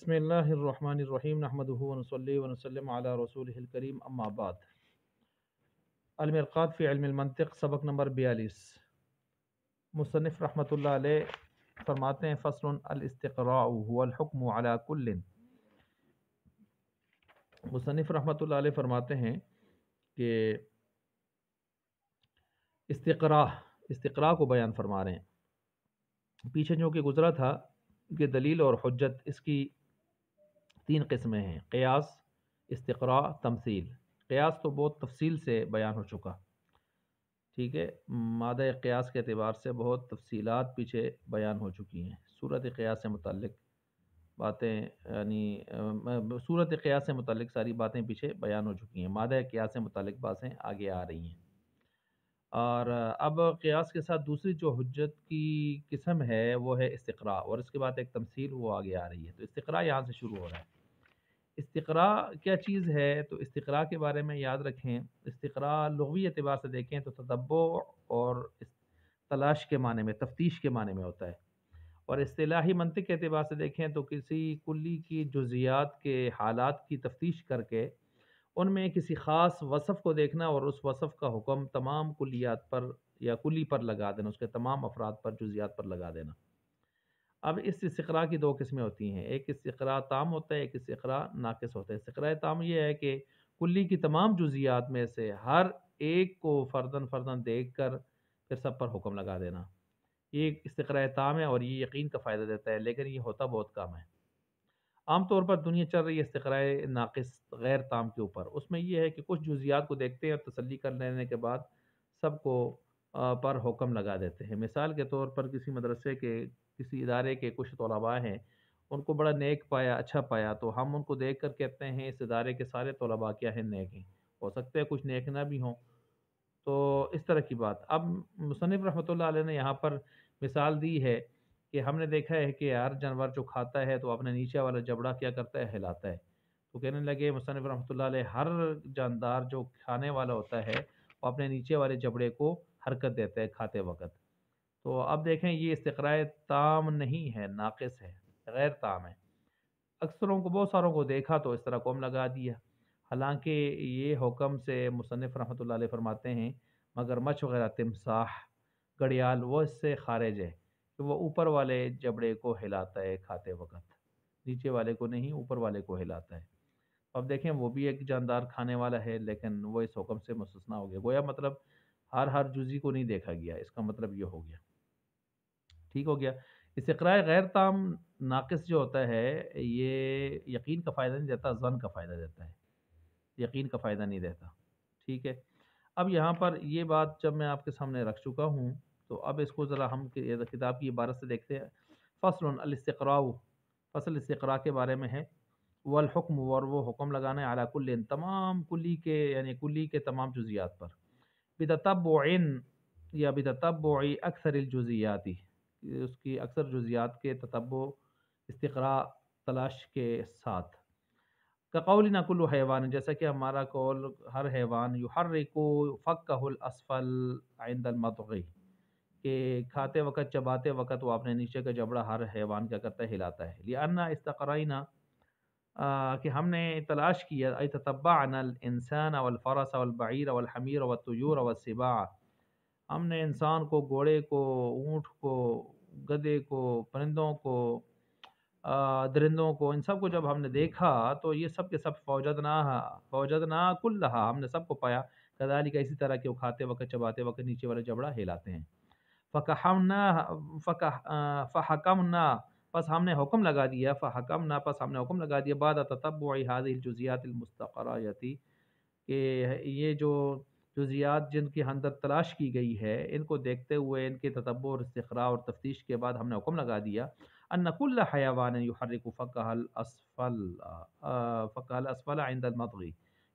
بسم اللہ الرحمن الرحیم نحمدہ ونصلی ونسلم علی رسولہ الکریم اما بعد المرقات فی علم المنطق سبق نمبر 42 مصنف رحمۃ اللہ علیہ فرماتے ہیں فصل الاستقراء هو الحکم علی کل مصنف رحمۃ اللہ علیہ فرماتے ہیں کہ استقراء کو بیان فرما رہے ہیں۔ پیچھے جو کہ گزرا تھا کہ دلیل اور حجت اس کی تین قسمیں ہیں: قیاس، استقراء، تمثیل۔ قیاس تو بہت تفصیل سے بیان ہو چکا، ٹھیک ہے، مادہ قیاس کے اعتبار سے بہت تفصیلات پیچھے بیان ہو چکی ہیں۔ صورت قیاس سے متعلق باتیں صورت قیاس سے متعلق ساری باتیں پیچھے بیان ہو چکی ہیں، مادہ قیاس سے متعلق باتیں آگے آ رہی ہیں۔ اور اب قیاس کے ساتھ دوسری جو حجت کی قسم ہے وہ ہے استقراء، اور اس کے بعد ایک تمثیل وہ آگے آ رہی ہے۔ تو استقراء یہاں سے شروع ہو رہا ہے۔ استقراء کیا چیز ہے؟ تو استقراء کے بارے میں یاد رکھیں، استقراء لغوی اعتبار سے دیکھیں تو تتبع اور تلاش کے معنی میں، تفتیش کے معنی میں ہوتا ہے، اور اصطلاحی منطق کے اعتبار سے دیکھیں تو کسی کلی کی جزیات کے حالات کی تفتیش کر کے ان میں کسی خاص وصف کو دیکھنا اور اس وصف کا حکم تمام کلیات پر یا کلی پر لگا دینا، اس کے تمام افراد پر، جزیات پر لگا دینا۔ اب اس استقراء کی دو قسمیں ہوتی ہیں، ایک استقراء تام ہوتا ہے، ایک استقراء ناقص ہوتا ہے۔ استقراء تام یہ ہے کہ کلی کی تمام جزیات میں سے ہر ایک کو فرداً فرداً دیکھ کر پھر سب پر حکم لگا دینا، یہ ایک استقراء تام ہے، اور یہ یقین کا فائدہ دیتا ہے، لیکن یہ ہوتا بہت کم ہے۔ عام طور پر دنیا چل رہی ہے استقراء ناقص غیر تام کے اوپر۔ اس میں یہ ہے کہ کچھ جزیات کو دیکھتے ہیں اور تسلی کر لینے کے بعد سب کو پر حکم لگا دیتے ہیں۔ مثال کے طور پر کسی مدرسے کے، کسی ادارے کے کچھ طلباء ہیں، ان کو بڑا نیک پایا، اچھا پایا، تو ہم ان کو دیکھ کر کہتے ہیں اس ادارے کے سارے طلباء کیا ہیں، نیک ہیں۔ ہو سکتا ہے کچھ نیک نہ بھی ہوں، تو اس طرح کی بات۔ اب مصنف رحمۃ اللہ علیہ نے یہاں پر مثال دی ہے کہ ہم نے دیکھا ہے کہ ہر جانور جو کھاتا ہے تو اپنے نیچے والا جبڑا کیا کرتا ہے، ہلاتا ہے۔ تو کہنے لگے مصنف رحمۃ اللہ علیہ ہر جاندار جو کھانے والا ہوتا ہے وہ اپنے نیچے والے جبڑے کو حرکت دیتا ہے کھاتے وقت۔ تو اب دیکھیں یہ استقراء تام نہیں ہے، ناقص ہے، غیر تام ہے۔ اکثروں کو، بہت ساروں کو دیکھا تو اس طرح قوم لگا دیا، حالانکہ یہ حکم سے مصنف رحمۃ اللہ علیہ فرماتے ہیں مگر مچھ وغیرہ، تمساح، گھڑیال، وہ اس سے خارج ہے کہ وہ اوپر والے جبڑے کو ہلاتا ہے کھاتے وقت، نیچے والے کو نہیں، اوپر والے کو ہلاتا ہے۔ اب دیکھیں وہ بھی ایک جاندار کھانے والا ہے، لیکن وہ اس حکم سے مستثنیٰ ہو گیا، گویا مطلب ہر جزی کو نہیں دیکھا گیا، اس کا مطلب یہ ہو گیا، ٹھیک ہو گیا۔ استقراء غیر تام ناقص جو ہوتا ہے یہ یقین کا فائدہ نہیں دیتا، ظن کا فائدہ دیتا ہے، یقین کا فائدہ نہیں دیتا، ٹھیک ہے۔ اب یہاں پر یہ بات جب میں آپ کے سامنے رکھ چکا ہوں تو اب اس کو ذرا ہم کتاب کی عبارت سے دیکھتے ہیں۔ فصل الاستقراء، فصل استقراء کے بارے میں ہے۔ والحکم، اور وہ حکم لگانا ہے، علی کل، تمام کلی کے، یعنی کلی کے تمام جزیات پر، بتتبع، یا بتتبع اکثر الجزیات، اس کی اکثر جزیات کے تتبع، استقراء، تلاش کے ساتھ۔ کقولنا کل حیوان، جیسا کہ ہمارا قول ہر حیوان، یحرک فکہ الاسفل عند المضغ، کہ کھاتے وقت، چباتے وقت وہ اپنے نیچے کا جبڑا ہر حیوان کیا کرتا ہے، ہلاتا ہے۔ لأننا استقرائنا، کہ ہم نے تلاش کیا، ای تتبعنا الانسان والفرس والبعیر والحمیر والطیور والسباع، ہم نے انسان کو، گھوڑے کو، اونٹ کو، گدھے کو، پرندوں کو، درندوں کو، ان سب کو جب ہم نے دیکھا تو یہ سب کے سب فوجدنا کلھا، ہم نے سب کو پایا، کذالک، اسی طرح کہ وہ کھاتے وقت، چباتے وقت نیچے والا جبڑا ہلاتے ہیں۔ فحکمنا، پس ہم نے حکم لگا دیا، فحکمنا، پس ہم نے حکم لگا دیا، بعد تتبع هذه الجزیات المستقرات، کہ یہ جو جزیات جن کے اندر تلاش کی گئی ہے، ان کو دیکھتے ہوئے، ان کے تتبع اور استقراء اور تفتیش کے بعد ہم نے حکم لگا دیا، ان کل حیوان یحرک فکہ الاسفل، فکہ الاسفل عند المضغ،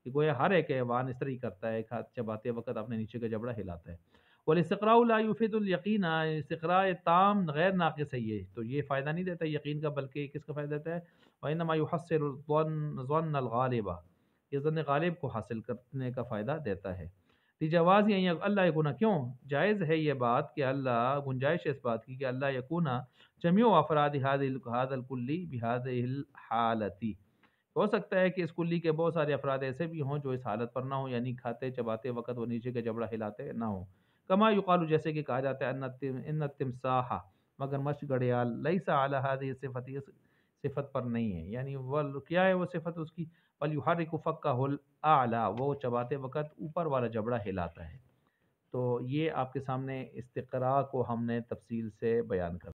کہ گویا ہر ایک حیوان اس طرح ہی کرتا ہے، چباتے وقت اپنے نیچے کا جبڑا ہلاتا ہے۔ والاستقراء لا يفيد اليقین، استقراء تام غیر ناقص ہے، یہ تو یہ فائدہ نہیں دیتا یقین کا، بلکہ کس کا فائدہ دیتا ہے؟ وانما يحصل الظن الغالب، یہ ظن غالب کو حاصل کرنے کا فائدہ دیتا ہے۔ جواز اللہ یکونا، کیوں جائز ہے یہ بات کہ اللہ، گنجائش ہے اس بات کی کہ اللہ یکونا جمیع افراد هذا الکلی بهذه الحالتی، ہو سکتا ہے کہ اس کلی کے بہت سارے افراد ایسے بھی ہوں جو اس حالت پر نہ ہوں، یعنی کھاتے چباتے وقت وہ نیچے کا جبڑا ہلاتے نہ ہوں۔ کما یقال، جیسے کہ کہا جاتا ہے ان التمساح، مگر مچھ گھڑیال، لیس علی هذه الصفت، اس صفت پر نہیں ہے، یعنی وہ کیا ہے وہ صفت اس کی، وَلْيُحَرِّكُ فَكَّهُ الْأَعْلَى، وہ چباتے وقت اوپر والا جبڑا ہلاتا ہے۔ تو یہ آپ کے سامنے استقراء کو ہم نے تفصیل سے بیان کر